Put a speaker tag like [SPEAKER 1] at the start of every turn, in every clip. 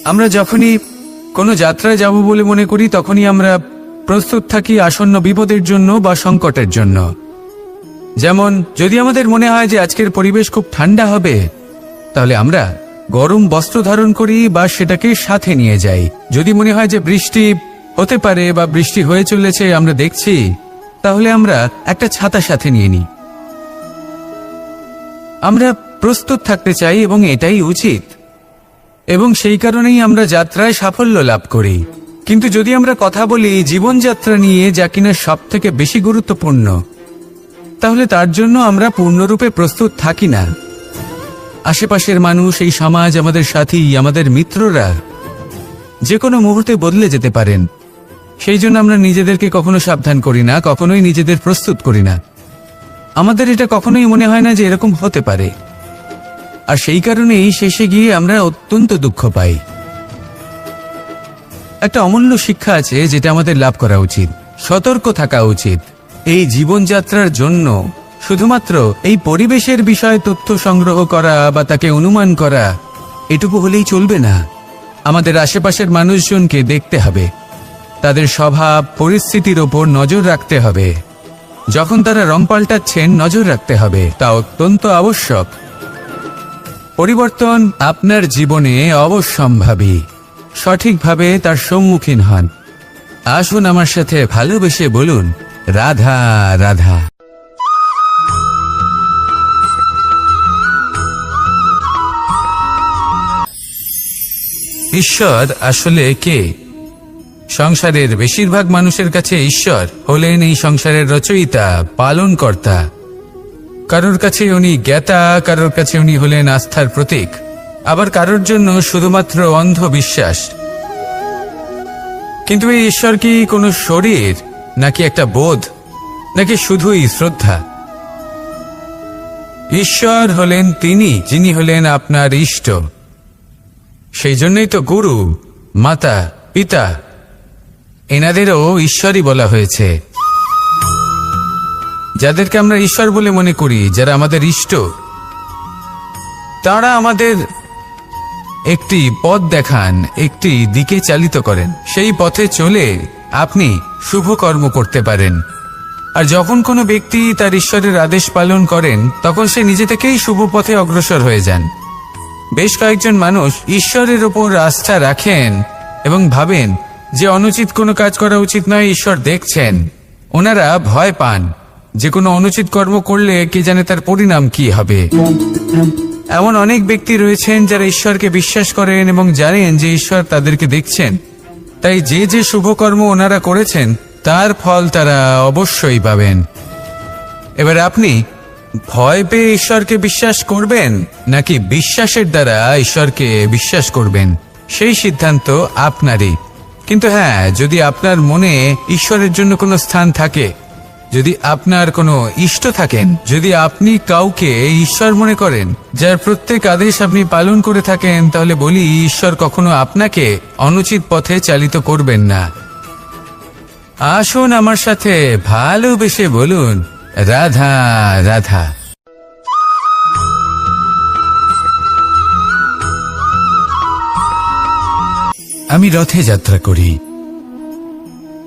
[SPEAKER 1] আমরা যখনই কোনো যাত্রায় যাব বলে মনে করি তখনই আমরা প্রস্তুত থাকি আসন্ন বিপদের জন্য বা সংকটের জন্য। যেমন যদি আমাদের মনে হয় যে আজকের পরিবেশ খুব ঠান্ডা হবে, তাহলে আমরা গরম বস্ত্র ধারণ করি বা সেটাকে সাথে নিয়ে যাই। যদি মনে হয় যে বৃষ্টি হতে পারে বা বৃষ্টি হয়ে চলেছে আমরা দেখছি, তাহলে আমরা একটা ছাতা সাথে নিয়ে নিই। আমরা প্রস্তুত থাকতে চাই এবং এটাই উচিত, এবং সেই কারণেই আমরা যাত্রায় সাফল্য লাভ করি। কিন্তু যদি আমরা কথা বলি জীবনযাত্রা নিয়ে, যা কিনা সব থেকে বেশি গুরুত্বপূর্ণ, তাহলে তার জন্য আমরা পূর্ণরূপে প্রস্তুত থাকি না। আশেপাশের মানুষ, এই সমাজ, আমাদের সাথী, আমাদের মিত্ররা যে কোনো মুহূর্তে বদলে যেতে পারেন। সেই জন্য আমরা নিজেদেরকে কখনো সাবধান করি না, কখনোই নিজেদের প্রস্তুত করি না। আমাদের এটা কখনোই মনে হয় না যে এরকম হতে পারে, আর সেই কারণেই শেষে গিয়ে আমরা অত্যন্ত দুঃখ পাই। একটা অমূল্য শিক্ষা আছে যেটা আমাদের লাভ করা উচিত। সতর্ক থাকা উচিত। এই জীবনযাত্রার জন্য শুধুমাত্র এই পরিবেশের বিষয়ে তথ্য সংগ্রহ করা বা তাকে অনুমান করা এটুকু হলেই চলবে না। আমাদের আশেপাশের মানুষজনকে দেখতে হবে, তাদের স্বভাব পরিস্থিতির ওপর নজর রাখতে হবে। যখন তারা রং পাল্টাচ্ছেন নজর রাখতে হবে, তা অত্যন্ত আবশ্যক। পরিবর্তন আপনার জীবনে অবশ্যম্ভাবী। সঠিকভাবে তার সম্মুখীন হন। আসুন আমার সাথে ভালোবেসে বলুন, রাধা রাধা। ঈশ্বর আসলে কে? সংসারের বেশিরভাগ মানুষের কাছে ঈশ্বর হলেন এই সংসারের রচয়িতা, পালনকর্তা। কারোর কাছে উনি জ্ঞাতা, কারোর কাছে উনি হলেন আস্থার প্রতীক, আবার কারোর জন্য শুধুমাত্র অন্ধবিশ্বাস। কিন্তু এই ঈশ্বর কি কোনো শরীর, নাকি একটা বোধ, নাকি শুধুই শ্রদ্ধা? ঈশ্বর হলেন তিনি যিনি হলেন আপনার ইষ্ট। সেই জন্যই তো গুরু, মাতা, পিতা এনাদেরও ঈশ্বরই বলা হয়েছে। যাদেরকে আমরা ঈশ্বর বলে মনে করি, যারা আমাদের ইষ্ট, তারা আমাদের একটি পথ দেখান, একটি দিকে চালিত করেন। সেই পথে চলে আপনি শুভ কর্ম করতে পারেন। আর যখন কোনো ব্যক্তি তার ঈশ্বরের আদেশ পালন করেন, তখন সে নিজে থেকেই শুভ পথে অগ্রসর হয়ে যান। বেশ কয়েকজন মানুষ ঈশ্বরের ওপর আস্থা রাখেন এবং ভাবেন যে অনুচিত কোনো কাজ করা উচিত নয়, ঈশ্বর দেখছেন। ওনারা ভয় পান যে কোনো অনুচিত কর্ম করলে কে জানে তার পরিণাম কি হবে। এমন অনেক ব্যক্তি রয়েছেন যারা ঈশ্বরকে বিশ্বাস করেন এবং জানেন যে ঈশ্বর তাদেরকে দেখছেন, তাই যে যে শুভকর্ম ওনারা করেছেন তার ফল তারা অবশ্যই পাবেন। এবার আপনি ভয় পেয়ে ঈশ্বরকে বিশ্বাস করবেন নাকি বিশ্বাসের দ্বারা ঈশ্বরকে বিশ্বাস করবেন, সেই সিদ্ধান্ত আপনারই। কিন্তু হ্যাঁ, যদি আপনার মনে ঈশ্বরের জন্য কোনো স্থান থাকে, যদি আপনার কোনো ইষ্ট থাকেন, যদি আপনি কাউকে ঈশ্বর মনে করেন, যার প্রত্যেক আদেশ আপনি পালন করে থাকেন, তাহলে বলি ঈশ্বর কখনো আপনাকে অনুচিত পথে চালিত করবেন না। আসুন আমার সাথে ভালোবেসে বলুন, রাধা রাধা। আমি রথে যাত্রা করি,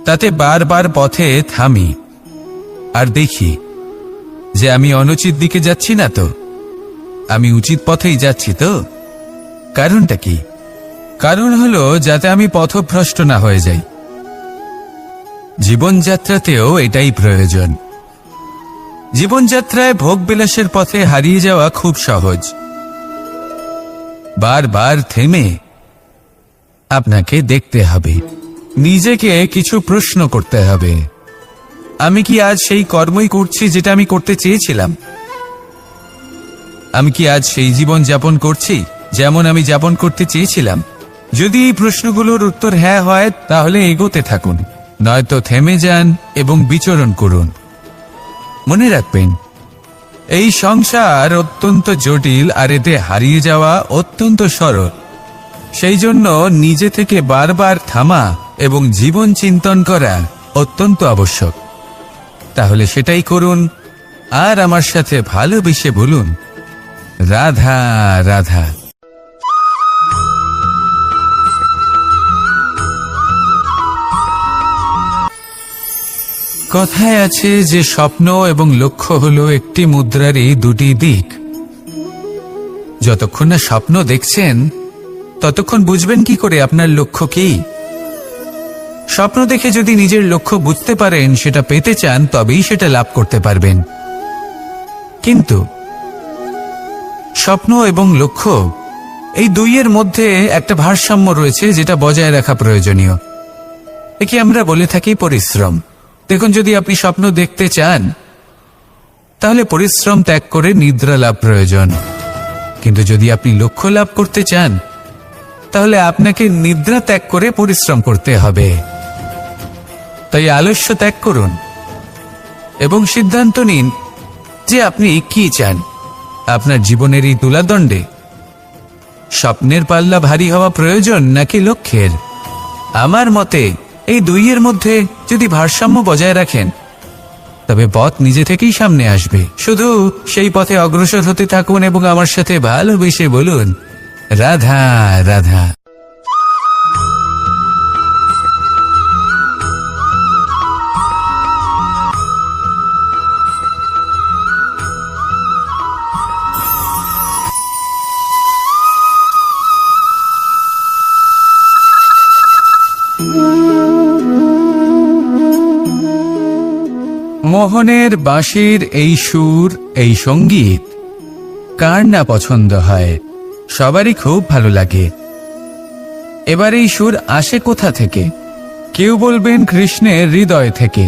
[SPEAKER 1] তাতে বারবার পথে থামি আর দেখি যে আমি অনুচিত দিকে যাচ্ছি না তো, আমি উচিত পথেই যাচ্ছি তো। কারণটা কি? কারণ হলো যাতে আমি পথভ্রষ্ট না হয়ে যাই। জীবনযাত্রাতেও এটাই প্রয়োজন। জীবনযাত্রায় ভোগবিলাসের পথে হারিয়ে যাওয়া খুব সহজ। বারবার থেমে আপনাকে দেখতে হবে, নিজেকে কিছু প্রশ্ন করতে হবে। আমি কি আজ সেই কর্মই করছি যেটা আমি করতে চেয়েছিলাম? আমি কি আজ সেই জীবন যাপন করছি যেমন আমি যাপন করতে চেয়েছিলাম? যদি এই প্রশ্নগুলোর উত্তর হ্যাঁ হয়, তাহলে এগোতে থাকুন, নয়তো থেমে যান এবং বিচরণ করুন। মনে রাখবেন, এই সংসার অত্যন্ত জটিল আর এতে হারিয়ে যাওয়া অত্যন্ত সরল। সেই জন্য নিজে থেকে বারবার থামা এবং জীবন চিন্তন করা অত্যন্ত আবশ্যক। তাহলে সেটাই করুন আর আমার সাথে ভালোবেসে বলুন, রাধা রাধা। কথায় আছে যে স্বপ্ন এবং লক্ষ্য হলো একটি মুদ্রারই দুটি দিক। যতক্ষণ না স্বপ্ন দেখছেন ততক্ষণ বুঝবেন কি করে আপনার লক্ষ্য কি। স্বপ্ন দেখে যদি নিজের লক্ষ্য বুঝতে পারেন, সেটা পেতে চান, তবেই সেটা লাভ করতে পারবেন। কিন্তু স্বপ্ন এবং লক্ষ্য এই দুইয়ের মধ্যে একটা ভারসাম্য রয়েছে, যেটা বজায় রাখা প্রয়োজনীয়। একে আমরা বলে থাকি পরিশ্রম। দেখুন, যদি আপনি স্বপ্ন দেখতে চান তাহলে পরিশ্রম ত্যাগ করে নিদ্রা লাভ প্রয়োজন। কিন্তু যদি আপনি লক্ষ্য লাভ করতে চান তাহলে আপনাকে নিদ্রা ত্যাগ করে পরিশ্রম করতে হবে। তাই আলস্য ত্যাগ করুন এবং সিদ্ধান্ত নিন যে আপনি কি চান। আপনার জীবনের এই তুলাদণ্ডে স্বপ্নের পাল্লা ভারী হওয়া প্রয়োজন নাকি লক্ষ্যের? আমার মতে এই দুইয়ের মধ্যে যদি ভারসাম্য বজায় রাখেন তবে পথ নিজে থেকেই সামনে আসবে। শুধু সেই পথে অগ্রসর হতে থাকুন এবং আমার সাথে ভালোবেসে বলুন, রাধা রাধা। মোহনের বাঁশির এই সুর, এই সঙ্গীত কার না পছন্দ হয়? সবারই খুব ভালো লাগে। এবার এই সুর আসে কোথা থেকে? কেউ বলবেন কৃষ্ণের হৃদয় থেকে।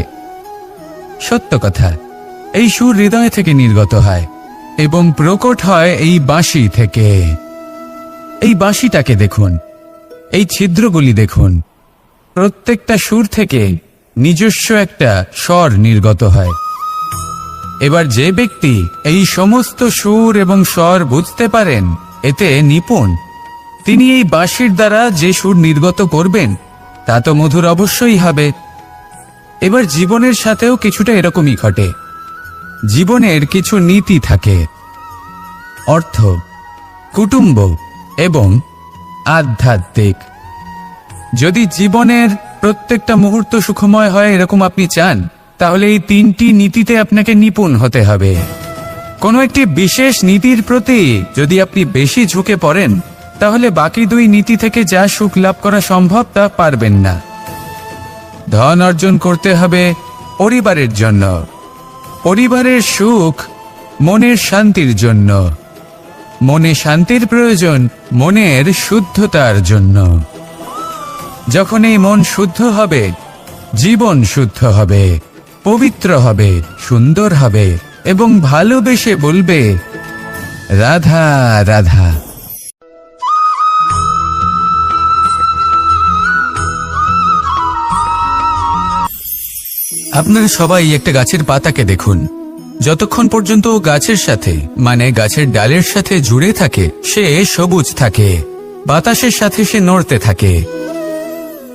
[SPEAKER 1] সত্য কথা, এই সুর হৃদয় থেকে নির্গত হয় এবং প্রকট হয় এই বাঁশি থেকে। এই বাঁশিটাকে দেখুন, এই ছিদ্রগুলি দেখুন, প্রত্যেকটা সুর থেকে নিজস্ব একটা স্বর নির্গত হয়। এবার যে ব্যক্তি এই সমস্ত সুর এবং স্বর বুঝতে পারেন, এতে নিপুণ, তিনি এই বাঁশির দ্বারা যে সুর নির্গত করবেন তা তো মধুর অবশ্যই হবে। এবার জীবনের সাথেও কিছুটা এরকমই ঘটে। জীবনের কিছু নীতি থাকে, অর্থ, কুটুম্ব এবং আধ্যাত্মিক। যদি জীবনের প্রত্যেকটা মুহূর্ত সুখময় হয় এরকম আপনি চান, তাহলে এই তিনটি নীতিতে আপনাকে নিপুণ হতে হবে। কোনো একটি বিশেষ নীতির প্রতি যদি আপনি বেশি ঝুঁকে পড়েন তাহলে বাকি দুই নীতি থেকে যা সুখ লাভ করা সম্ভব তা পারবেন না। ধন অর্জন করতে হবে পরিবারের জন্য, পরিবারের সুখ মনের শান্তির জন্য, মনে শান্তির প্রয়োজন মনের শুদ্ধতার জন্য। যখন এই মন শুদ্ধ হবে, জীবন শুদ্ধ হবে, পবিত্র হবে, সুন্দর হবে এবং ভালোবেসে বলবে, রাধা রাধা। আপনারা সবাই একটা গাছের পাতাকে দেখুন। যতক্ষণ পর্যন্ত গাছের সাথে, মানে গাছের ডালের সাথে জুড়ে থাকে, সে সবুজ থাকে, বাতাসের সাথে সে নড়তে থাকে।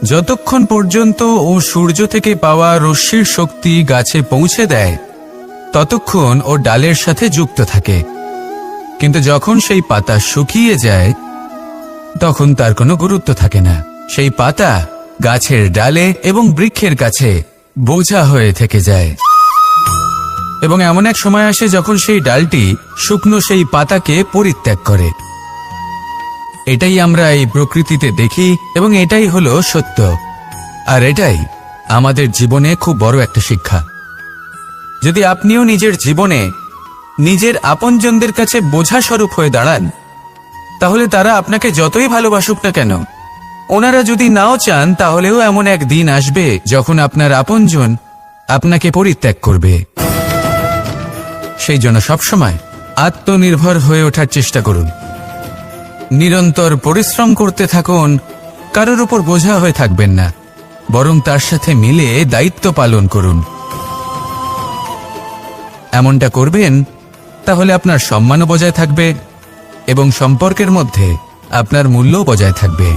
[SPEAKER 1] যতক্ষণ পর্যন্ত ও সূর্য থেকে পাওয়া রশ্মির শক্তি গাছে পৌঁছে দেয় ততক্ষণ ও ডালের সাথে যুক্ত থাকে। কিন্তু যখন সেই পাতা শুকিয়ে যায় তখন তার কোনো গুরুত্ব থাকে না। সেই পাতা গাছের ডালে এবং বৃক্ষের কাছে বোঝা হয়ে থেকে যায়। এবং এমন এক সময় আসে যখন সেই ডালটি শুকনো সেই পাতাকে পরিত্যাগ করে। এটাই আমরা এই প্রকৃতিতে দেখি এবং এটাই হলো সত্য। আর এটাই আমাদের জীবনে খুব বড় একটা শিক্ষা। যদি আপনিও নিজের জীবনে নিজের আপনজনদের কাছে বোঝা স্বরূপ হয়ে দাঁড়ান, তাহলে তারা আপনাকে যতই ভালোবাসুক না কেন, ওনারা যদি নাও চান তাহলেও এমন এক দিন আসবে যখন আপনার আপনজন আপনাকে পরিত্যাগ করবে। সেই জন্য সবসময় আত্মনির্ভর হয়ে ওঠার চেষ্টা করুন। নিরন্তর পরিশ্রম করতে থাকুন, কারোর উপর বোঝা হয়ে থাকবেন না, বরং তার সাথে মিলে দায়িত্ব পালন করুন। এমনটা করবেন তাহলে আপনার সম্মানও বজায় থাকবে এবং সম্পর্কের মধ্যে আপনার মূল্যও বজায় থাকবে।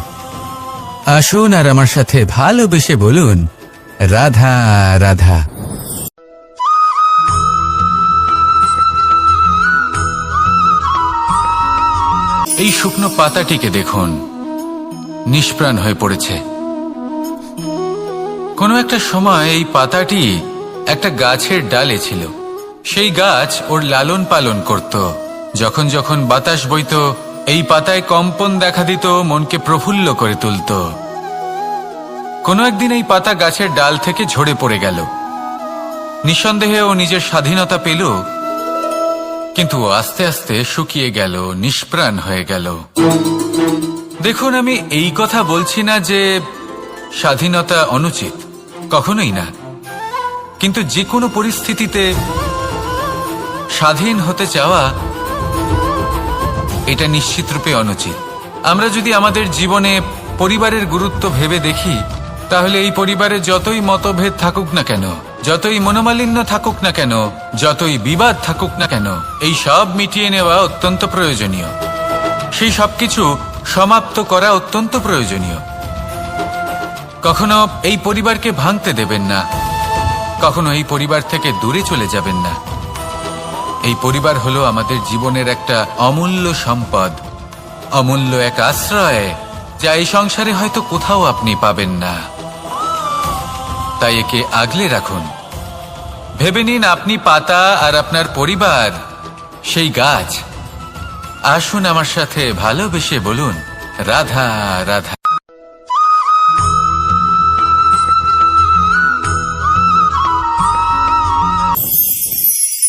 [SPEAKER 1] আসুন আর আমার সাথে ভালোবেসে বলুন, রাধা রাধা। এই শুকনো পাতাটিকে দেখুন, নিষ্প্রাণ হয়ে পড়েছে। কোনো একটা সময় এই পাতাটি একটা গাছের ডালে ছিল। সেই গাছ ওর লালন পালন করত। যখন যখন বাতাস বইত, এই পাতায় কম্পন দেখা দিত, মনকে প্রফুল্ল করে তুলত। কোনো একদিন এই পাতা গাছের ডাল থেকে ঝরে পড়ে গেল। নিঃসন্দেহে ও নিজের স্বাধীনতা পেল, কিন্তু আস্তে আস্তে শুকিয়ে গেল, নিষ্প্রাণ হয়ে গেল। দেখুন, আমি এই কথা বলছি না যে স্বাধীনতা অনুচিত, কখনোই না। কিন্তু যে কোনো পরিস্থিতিতে স্বাধীন হতে চাওয়া এটা নিশ্চিতরূপে অনুচিত। আমরা যদি আমাদের জীবনে পরিবারের গুরুত্ব ভেবে দেখি, তাহলে এই পরিবারে যতই মতভেদ থাকুক না কেন, যতই মনোমালিন্য থাকুক না কেন, যতই বিবাদ থাকুক না কেন, এই সব মিটিয়ে নেওয়া অত্যন্ত প্রয়োজনীয়। সেই সবকিছু সমাপ্ত করা অত্যন্ত প্রয়োজনীয়। কখনো এই পরিবারকে ভাঙতে দেবেন না, কখনো এই পরিবার থেকে দূরে চলে যাবেন না। এই পরিবার হলো আমাদের জীবনের একটা অমূল্য সম্পদ, অমূল্য এক আশ্রয়, যা এই সংসারে হয়তো কোথাও আপনি পাবেন না। তাই একে আগলে রাখুন। ভেবে নিন আপনি পাতা আর আপনার পরিবার সেই গাছ। আসুন আমার সাথে ভালোবেসে বলুন, রাধা রাধা।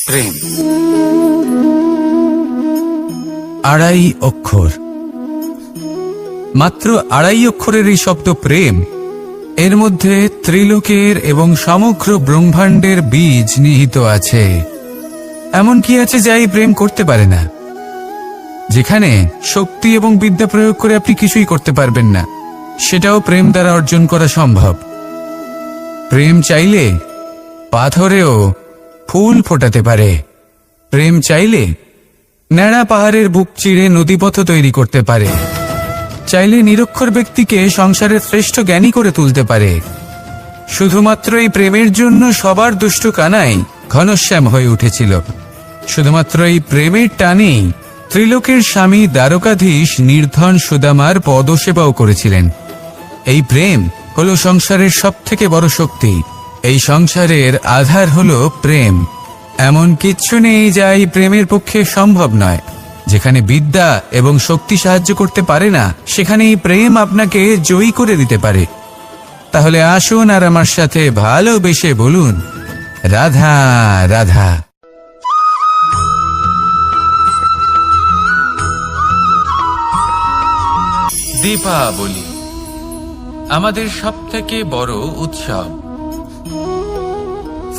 [SPEAKER 1] প্রেম
[SPEAKER 2] 2.5 অক্ষর, মাত্র 2.5 অক্ষরের এই শব্দ প্রেম, এর মধ্যে ত্রিলোকের এবং সমগ্র ব্রহ্মাণ্ডের বীজ নিহিত আছে। এমন কি আছে যা এই প্রেম করতে পারে না? যেখানে শক্তি এবং বিদ্যা প্রয়োগ করে আপনি কিছুই করতে পারবেন না, সেটাও প্রেম দ্বারা অর্জন করা সম্ভব। প্রেম চাইলে পাথরেও ফুল ফোটাতে পারে। প্রেম চাইলে ন্যাড়া পাহাড়ের বুক চিরে নদীপথ তৈরি করতে পারে। চাইলে নিরক্ষর ব্যক্তিকে সংসারের শ্রেষ্ঠ জ্ঞানী করে তুলতে পারে। শুধুমাত্র এই প্রেমের জন্য সবার দুষ্টু কানাই ঘনশ্যাম হয়ে উঠেছিল। শুধুমাত্র এই প্রেমের টানেই ত্রিলোকের স্বামী দ্বারকাধীশ নির্ধন সুদামার পদসেবাও করেছিলেন। এই প্রেম হলো সংসারের সবথেকে বড় শক্তি। এই সংসারের আধার হলো প্রেম। এমন কিচ্ছু নেই যা এই প্রেমের পক্ষে সম্ভব নয়। যেখানে বিদ্যা এবং শক্তি সাহায্য করতে পারে না, সেখানে এই প্রেম আপনাকে জয়ী করে দিতে পারে। তাহলে আসুন আর আমার সাথে ভালোবেসে বলুন, রাধা রাধা।
[SPEAKER 1] দীপাবলি আমাদের সবথেকে বড় উৎসব।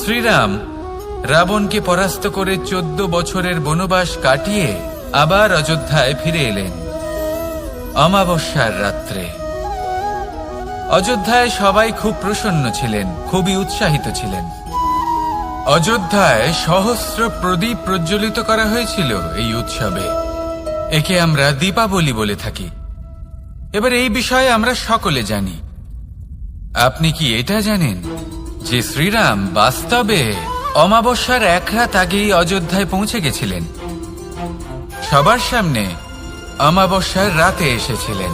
[SPEAKER 1] শ্রীরাম রাবণকে পরাস্ত করে 14 বছরের বনবাস কাটিয়ে আবার অযোধ্যায় ফিরে এলেন অমাবস্যার রাত্রে। অযোধ্যায় সবাই খুব প্রসন্ন ছিলেন, খুবই উৎসাহিত ছিলেন। অযোধ্যায় সহস্র প্রদীপ প্রজ্বলিত করা হয়েছিল এই উৎসবে। একে আমরা দীপাবলি বলে থাকি। এবার এই বিষয়ে আমরা সকলে জানি। আপনি কি এটা জানেন যে শ্রীরাম বাস্তবে অমাবস্যার এক রাত আগেই অযোধ্যায় পৌঁছে গেছিলেন? সবার সামনে অমাবস্যার রাতে এসেছিলেন।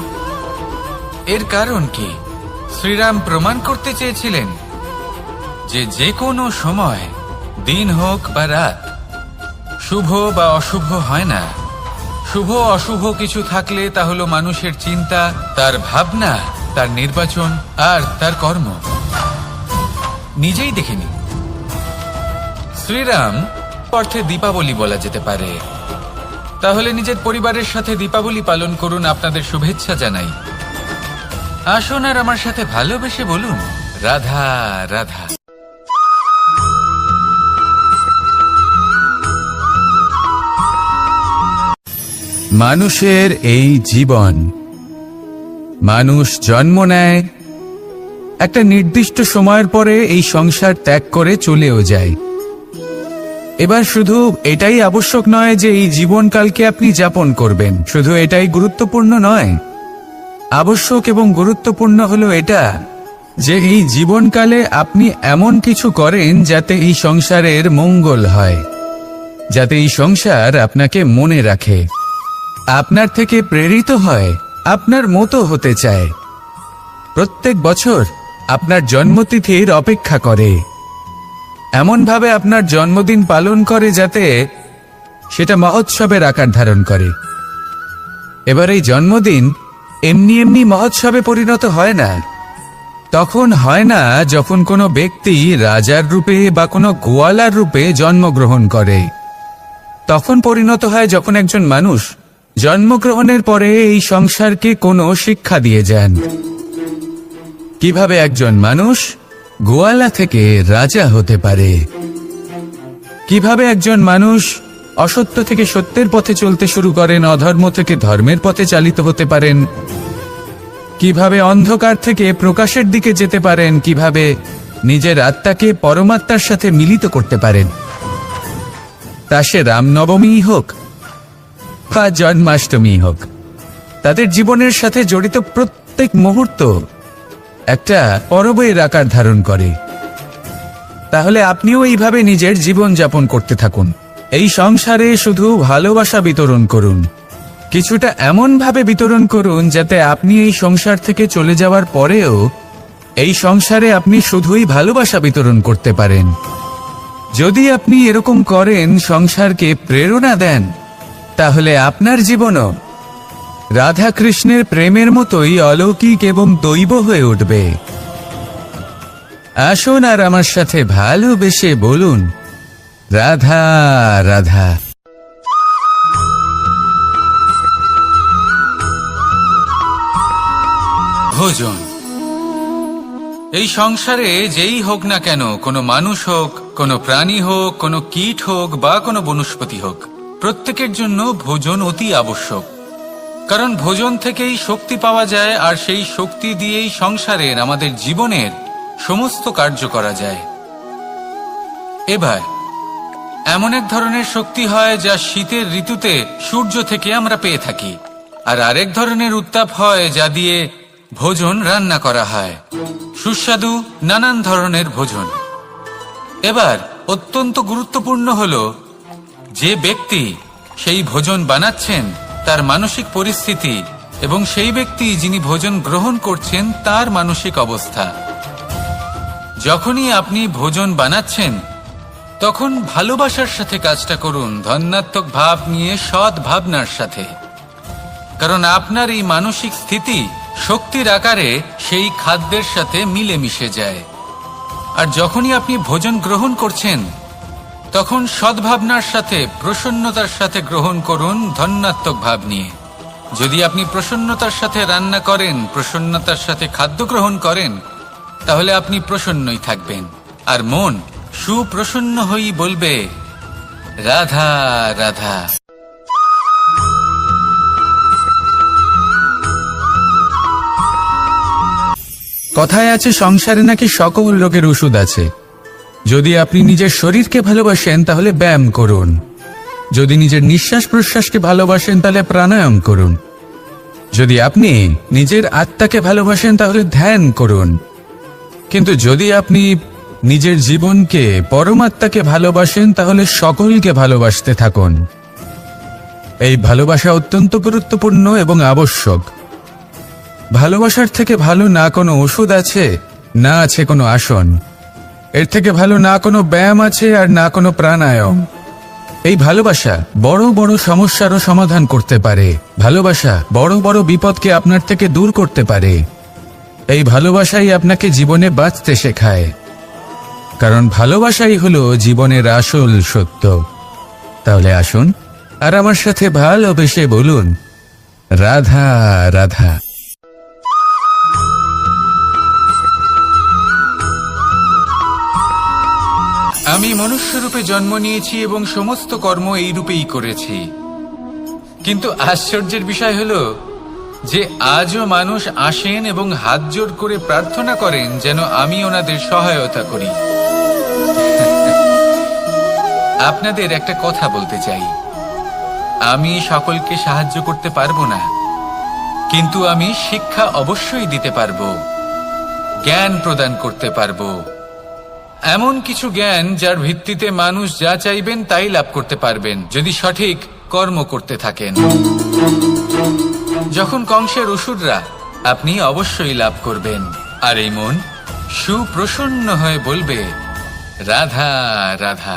[SPEAKER 1] এর কারণ কি? শ্রীরাম প্রমাণ করতে চেয়েছিলেন যে যে কোনো সময়, দিন হোক বা রাত, শুভ বা অশুভ হয় না। শুভ অশুভ কিছু থাকলে তা হলো মানুষের চিন্তা, তার ভাবনা, তার নির্বাচন আর তার কর্ম। নিজেই দেখে নিন। শ্রীরাম অর্থে দীপাবলি বলা যেতে পারে। তাহলে নিজের পরিবারের সাথে দীপাবলি পালন করুন। আপনাদের শুভেচ্ছা জানাই। আসুন আর আমার সাথে ভালোবেসে বলুন, রাধা রাধা।
[SPEAKER 2] মানুষের এই জীবন, মানুষ জন্ম নেয়, একটা নির্দিষ্ট সময়ের পরে এই সংসার ত্যাগ করে চলেও যায়। এবার শুধু এটাই আবশ্যক নয় যে এই জীবনকালকে আপনি যাপন করবেন, শুধু এটাই গুরুত্বপূর্ণ নয়। আবশ্যক এবং গুরুত্বপূর্ণ হলো এটা যে এই জীবনকালে আপনি এমন কিছু করেন যাতে এই সংসারের মঙ্গল হয়, যাতে এই সংসার আপনাকে মনে রাখে, আপনার থেকে প্রেরিত হয়, আপনার মতো হতে চায়, প্রত্যেক বছর আপনার জন্মতিথির অপেক্ষা করে। এমনভাবে আপনার জন্মদিন পালন করে যাতে সেটা মহোৎসবের আকার ধারণ করে। এবার এই জন্মদিন এমনি এমনি মহোৎসবে পরিণত হয় না। তখন হয় না যখন কোনো ব্যক্তি রাজার রূপে বা কোনো গোয়ালার রূপে জন্মগ্রহণ করে। তখন পরিণত হয় যখন একজন মানুষ জন্মগ্রহণের পরে এই সংসারকে কোনো শিক্ষা দিয়ে যান। কিভাবে একজন মানুষ গোয়ালা থেকে রাজা হতে পারে, কিভাবে একজন মানুষ অসত্য থেকে সত্যের পথে চলতে শুরু করেন, অধর্ম থেকে ধর্মের পথে চালিত হতে পারেন, কিভাবে অন্ধকার থেকে প্রকাশের দিকে যেতে পারেন, কিভাবে নিজের আত্মাকে পরমাত্মার সাথে মিলিত করতে পারেন। তা সে রামনবমী হোক বা জন্মাষ্টমী হোক, তাদের জীবনের সাথে জড়িত প্রত্যেক মুহূর্ত একটা পরবের আকার ধারণ করে। তাহলে আপনিও এইভাবে নিজের জীবন যাপন করতে থাকুন। এই সংসারে শুধু ভালোবাসা বিতরণ করুন, কিছুটা এমন ভাবে বিতরণ করুন যাতে আপনি এই সংসার থেকে চলে যাওয়ার পরেও এই সংসারে আপনি শুধুই ভালোবাসা বিতরণ করতে পারেন। যদি আপনি এরকম করেন, সংসারকে প্রেরণা দেন, তাহলে আপনার জীবনও রাধা কৃষ্ণের প্রেমের মতোই অলৌকিক এবং দৈব হয়ে উঠবে। আসুন আর আমার সাথে ভালোবেসে বলুন, রাধা রাধা। ভোজন। এই সংসারে যেই হোক না কেন, কোনো মানুষ হোক, কোনো প্রাণী হোক, কোনো কীট হোক বা কোনো বনস্পতি হোক, প্রত্যেকের জন্য ভোজন অতি আবশ্যক। কারণ ভোজন থেকেই শক্তি পাওয়া যায়, আর সেই শক্তি দিয়েই সংসারের, আমাদের জীবনের সমস্ত কার্য করা যায়। এবার এমন এক ধরনের শক্তি হয় যা শীতের ঋতুতে সূর্য থেকে আমরা পেয়ে থাকি, আর আরেক ধরনের উত্তাপ হয় যা দিয়ে ভোজন রান্না করা হয়, সুস্বাদু নানান ধরনের ভোজন। এবার অত্যন্ত গুরুত্বপূর্ণ হলো যে ব্যক্তি সেই ভোজন বানাচ্ছেন তার মানসিক পরিস্থিতি এবং সেই ব্যক্তি যিনি ভোজন গ্রহণ করছেন তার মানসিক অবস্থা। যখনই আপনি ভোজন বানাচ্ছেন তখন ভালোবাসার সাথে কাজটা করুন, ধন্যাত্মক ভাব নিয়ে, সৎ ভাবনার সাথে। কারণ আপনার এই মানসিক স্থিতি শক্তির আকারে সেই খাদ্যের সাথে মিলে মিশে যায়। আর যখনই আপনি ভোজন গ্রহণ করছেন তখন সদ্ভাবনার সাথে, প্রসন্নতার সাথে গ্রহণ করুন, ধন্যাত্মক ভাব নিয়ে। যদি আপনি প্রসন্নতার সাথে রান্না করেন, প্রসন্নতার সাথে খাদ্য গ্রহণ করেন, তাহলে আপনি প্রসন্নই থাকবেন, আর মন সুপ্রসন্ন হয়েই বলবে, রাধা রাধা। কথায় আছে সংসারে নাকি সকল রোগের ওষুধ আছে। যদি আপনি নিজের শরীরকে ভালোবাসেন তাহলে ব্যায়াম করুন, যদি নিজের নিঃশ্বাস প্রশ্বাসকে ভালোবাসেন তাহলে প্রাণায়াম করুন, যদি আপনি নিজের আত্মাকে ভালোবাসেন তাহলে ধ্যান করুন। কিন্তু যদি আপনি নিজের জীবনকে, পরমাত্মাকে ভালোবাসেন তাহলে সকলকে ভালোবাসতে থাকুন। এই ভালোবাসা অত্যন্ত গুরুত্বপূর্ণ এবং আবশ্যক। ভালোবাসার থেকে ভালো না কোনো ওষুধ আছে, না আছে কোনো আসন। এর থেকে ভালো না কোনো ব্যায়াম আছে, আর না কোনো প্রাণায়াম। এই ভালোবাসা বড় বড় সমস্যারও সমাধান করতে পারে। ভালোবাসা বড় বড় বিপদকে আপনার থেকে দূর করতে পারে। এই ভালোবাসাই আপনাকে জীবনে বাঁচতে শেখায়, কারণ ভালোবাসাই হলো জীবনের আসল সত্য। তাহলে আসুন আর আমার সাথে ভালোবেসে বলুন, রাধা রাধা। আমি মনুষ্যরূপে জন্ম নিয়েছি এবং সমস্ত কর্ম এই রূপেই করেছি। কিন্তু আশ্চর্যের বিষয় হলো যে আজও মানুষ আসেন এবং হাত জোড় করে প্রার্থনা করেন যেন আমি ওনাদের সহায়তা করি। আপনাদের একটা কথা বলতে চাই, আমি সকলকে সাহায্য করতে পারবো না, কিন্তু আমি শিক্ষা অবশ্যই দিতে পারবো, জ্ঞান প্রদান করতে পারবো। এমন কিছু জ্ঞান যার ভিত্তিতে মানুষ যা চাইবেন তাই লাভ করতে পারবেন যদি সঠিক কর্ম করতে থাকেন। যখন কংসের অসুররা, আপনি অবশ্যই লাভ করবেন। আর এই মন সুপ্রসন্ন হয়ে বলবে,
[SPEAKER 1] রাধা রাধা।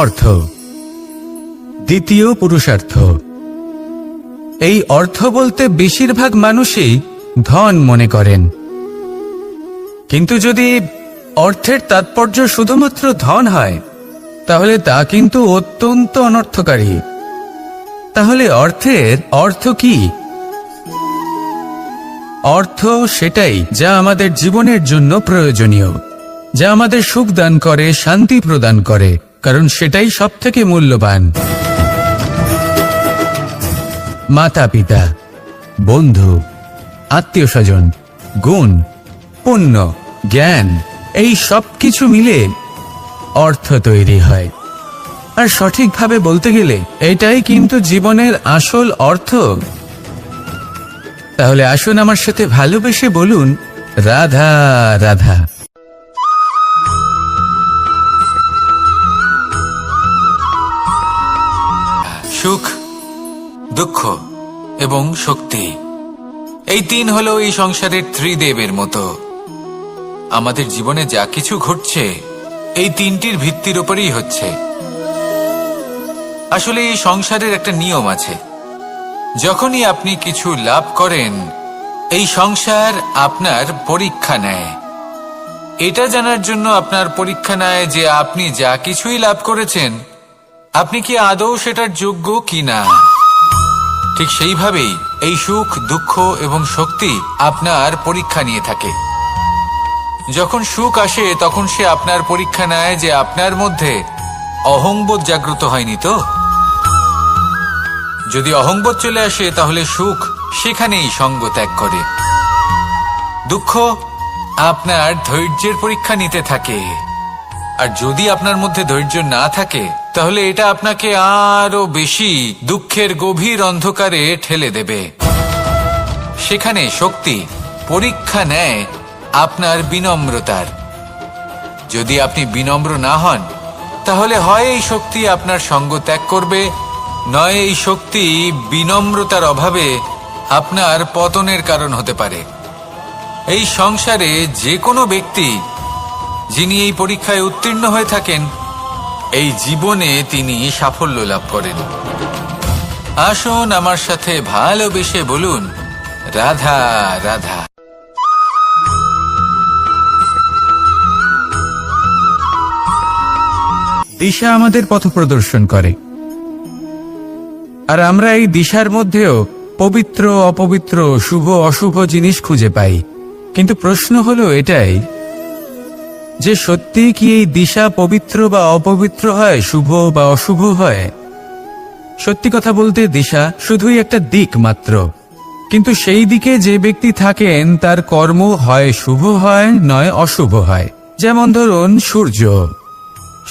[SPEAKER 2] অর্থ, দ্বিতীয় পুরুষার্থ। এই অর্থ বলতে বেশিরভাগ মানুষই ধন মনে করেন, কিন্তু যদি অর্থের তাৎপর্য শুধুমাত্র ধন হয় তাহলে তা কিন্তু অত্যন্ত অনর্থকারী। তাহলে অর্থের অর্থ কি? অর্থ সেটাই যা আমাদের জীবনের জন্য প্রয়োজনীয়, যা আমাদের সুখ দান করে, শান্তি প্রদান করে, কারণ সেটাই সবথেকে মূল্যবান। মাতা পিতা, বন্ধু, আত্মীয় স্বজন, গুণ, পুণ্য, জ্ঞান, এই সব কিছু মিলে অর্থ তৈরি হয়। আর সঠিকভাবে বলতে গেলে এটাই কিন্তু জীবনের আসল অর্থ। তাহলে আসুন আমার সাথে ভালোবেসে বলুন, রাধা রাধা।
[SPEAKER 1] সুখ, দুঃখ এবং শক্তি, এই তিন হলো এই সংসারের ত্রিদেবের মতো। আমাদের জীবনে যা কিছু ঘটছে এই তিনটির ভিত্তির উপরেই হচ্ছে। আসলে এই সংসারের একটা নিয়ম আছে, যখনই আপনি কিছু লাভ করেন এই সংসার আপনার পরীক্ষা নেয়। এটা জানার জন্য আপনার পরীক্ষা নেয় যে আপনি যা কিছুই লাভ করেছেন আপনি কি আদৌ সেটার যোগ্য কিনা। ঠিক সেইভাবেই এই সুখ, দুঃখ এবং শক্তি আপনার পরীক্ষা নিয়ে থাকে। যখন সুখ আসে তখন সে আপনার পরীক্ষা নেয় যে আপনার মধ্যে অহংবোধ জাগ্রত হয়নি তো। যদি অহংবোধ চলে আসে তাহলে সুখ সেখানেই সঙ্গ ত্যাগ করে। দুঃখ আপনার ধৈর্যের পরীক্ষা নিতে থাকে, আর যদি আপনার মধ্যে ধৈর্য না থাকে তাহলে এটা আপনাকে আরো বেশি দুঃখের গভীর অন্ধকারে ঠেলে দেবে। সেখানে শক্তি পরীক্ষা নেয় আপনার বিনম্রতার। যদি আপনি বিনম্র না হন তাহলে হয় এই শক্তি আপনার সঙ্গ ত্যাগ করবে, নয় এই শক্তি বিনম্রতার অভাবে আপনার পতনের কারণ হতে পারে। এই সংসারে যে কোনো ব্যক্তি যিনি এই পরীক্ষায় উত্তীর্ণ হয়ে থাকেন এই জীবনে তিনি সাফল্য লাভ করেন। আসুন আমার সাথে ভালোবেসে বলুন, রাধা রাধা।
[SPEAKER 2] দিশা আমাদের পথ প্রদর্শন করে, আর আমরা এই দিশার মধ্যেও পবিত্র অপবিত্র, শুভ অশুভ জিনিস খুঁজে পাই। কিন্তু প্রশ্ন হলো এটাই যে সত্যি কি এই দিশা পবিত্র বা অপবিত্র হয়, শুভ বা অশুভ হয়? সত্যি কথা বলতে দিশা শুধুই একটা দিক মাত্র, কিন্তু সেই দিকে যে ব্যক্তি থাকেন তার কর্ম হয় শুভ হয় নয় অশুভ হয়। যেমন ধরুন সূর্য,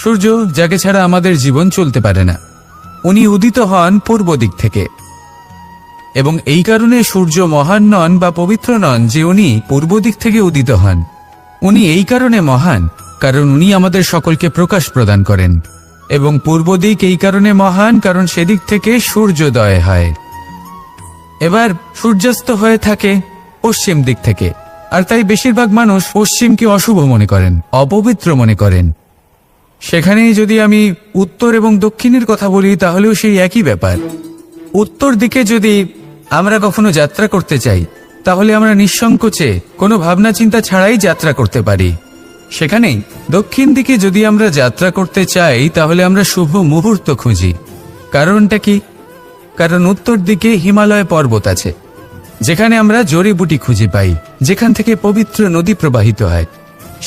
[SPEAKER 2] সূর্য যাকে ছাড়া আমাদের জীবন চলতে পারে না, উনি উদিত হন পূর্ব দিক থেকে, এবং এই কারণে সূর্য মহান নন বা পবিত্র নন যে উনি পূর্ব দিক থেকে উদিত হন। উনি এই কারণে মহান কারণ উনি আমাদের সকলকে প্রকাশ প্রদান করেন, এবং পূর্ব দিক এই কারণে মহান কারণ সেদিক থেকে সূর্যোদয় হয়। এবার সূর্যাস্ত হয়ে থাকে পশ্চিম দিক থেকে, আর তাই বেশিরভাগ মানুষ পশ্চিমকে অশুভ মনে করেন, অপবিত্র মনে করেন। সেখানেই যদি আমি উত্তর এবং দক্ষিণের কথা বলি তাহলেও সেই একই ব্যাপার। উত্তর দিকে যদি আমরা কখনো যাত্রা করতে চাই তাহলে আমরা নিঃসংকোচে কোনো ভাবনা চিন্তা ছাড়াই যাত্রা করতে পারি। সেখানেই দক্ষিণ দিকে যদি আমরা যাত্রা করতে চাই তাহলে আমরা শুভ মুহূর্ত খুঁজি। কারণটা কি? কারণ উত্তর দিকে হিমালয় পর্বত আছে, যেখানে আমরা জড়িবুটি খুঁজে পাই, যেখান থেকে পবিত্র নদী প্রবাহিত হয়।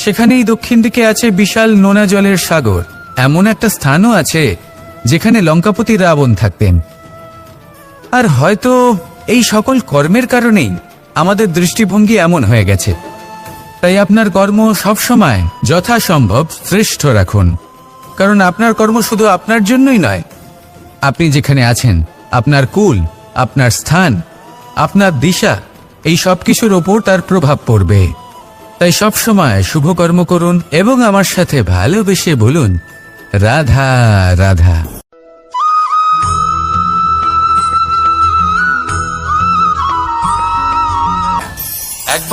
[SPEAKER 2] সেখানেই দক্ষিণ দিকে আছে বিশাল নোনা জলের সাগর। এমন একটা স্থানও আছে যেখানে লঙ্কাপতি রাবণ থাকতেন। আর হয়তো এই সকল কর্মের কারণেই আমাদের দৃষ্টিভঙ্গি এমন হয়ে গেছে। তাই আপনার কর্ম সবসময় যথাসম্ভব শ্রেষ্ঠ রাখুন, কারণ আপনার কর্ম শুধু আপনার জন্যই নয়। আপনি যেখানে আছেন, আপনার কুল, আপনার স্থান, আপনার দিশা, এই সব কিছুর ওপর তার প্রভাব পড়বে। তাই সবসময় শুভ কর্ম করুন এবং আমার সাথে ভালোবেসে বলুন, রাধা রাধা।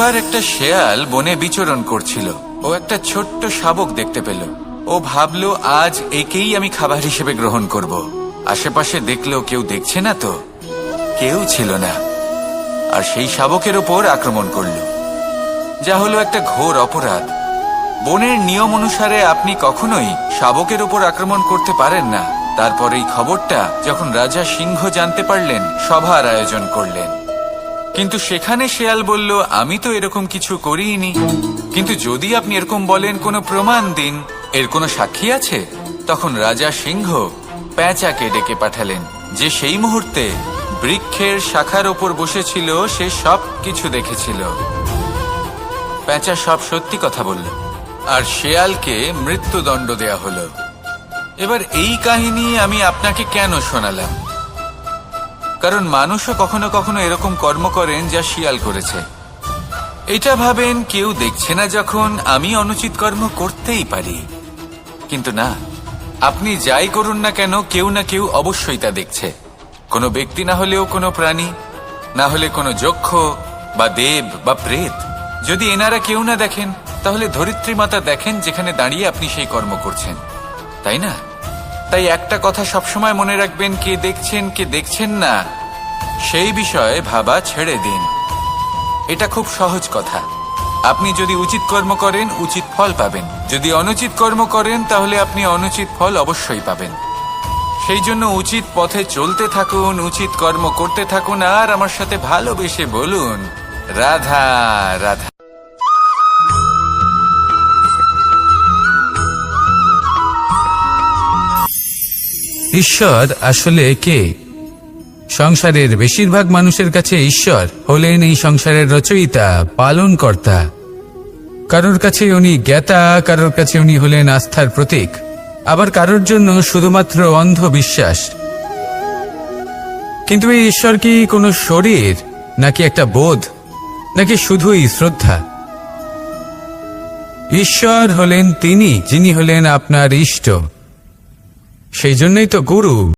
[SPEAKER 1] একবার একটা শেয়াল বনে বিচরণ করছিল। ও একটা ছোট্ট শাবক দেখতে পেল। ও ভাবলো আজ একেই আমি খাবার হিসেবে গ্রহণ করব। আশেপাশে দেখলো কেউ দেখছে না তো, কেউ ছিল না, আর সেই শাবকের ওপর আক্রমণ করলো, যা হলো একটা ঘোর অপরাধ। বনের নিয়ম অনুসারে আপনি কখনোই শাবকের ওপর আক্রমণ করতে পারেন না। তারপর এই খবরটা যখন রাজা সিংহ জানতে পারলেন, সভার আয়োজন করলেন। কিন্তু সেখানে শেয়াল বলল, আমি তো এরকম কিছু করিনি। কিন্তু যদি আপনি এরকম বলেন, কোনো প্রমাণ দিন, এর কোনো সাক্ষী আছে? তখন রাজা সিংহ পেঁচাকে ডেকে পাঠালেন, যে সেই মুহূর্তে বৃক্ষের শাখার ওপর বসেছিল। সে সব কিছু দেখেছিল। পেঁচা সব সত্যি কথা বলল, আর শেয়ালকে মৃত্যুদণ্ড দেয়া হলো। এবার এই কাহিনী আমি আপনাকে কেন শোনালাম? কারণ মানুষও কখনো কখনো এরকম কর্ম করেন যা শিয়াল করেছে। এটা ভাবেন কেউ দেখছে না, যখন আমি অনুচিত কর্ম করতেই পারি। কিন্তু না, আপনি যাই করুন না কেন, কেউ না কেউ অবশ্যই তা দেখছে। কোনো ব্যক্তি না হলেও কোনো প্রাণী, না হলে কোনো যক্ষ বা দেব বা প্রেত। যদি এনারা কেউ না দেখেন, তাহলে ধরিত্রী মাতা দেখেন, যেখানে দাঁড়িয়ে আপনি সেই কর্ম করছেন, তাই না? তাই একটা কথা সবসময় মনে রাখবেন, কে দেখছেন কে দেখছেন না সেই বিষয়ে ভাবা ছেড়ে দিন। এটা খুব সহজ কথা। আপনি যদি উচিত কর্ম করেন, উচিত ফল পাবেন। যদি অনুচিত কর্ম করেন, তাহলে আপনি অনুচিত ফল অবশ্যই পাবেন। সেই জন্য উচিত পথে চলতে থাকুন, উচিত কর্ম করতে থাকুন, আর আমার সাথে ভালোবেসে বলুন, রাধা রাধা।
[SPEAKER 2] ঈশ্বর আসলে কে? সংসারের বেশিরভাগ মানুষের কাছে ঈশ্বর হলেন এই সংসারের রচয়িতা, পালনকর্তা। কারোর কাছে উনি জ্ঞাতা, কারোর কাছে উনি হলেন আস্থার প্রতীক, আবার কারোর জন্য শুধুমাত্র অন্ধবিশ্বাস। কিন্তু এই ঈশ্বর কি কোনো শরীর, নাকি একটা বোধ, নাকি শুধুই শ্রদ্ধা? ঈশ্বর হলেন তিনি, যিনি হলেন আপনার ইষ্ট। সেই জন্যই তো গুরু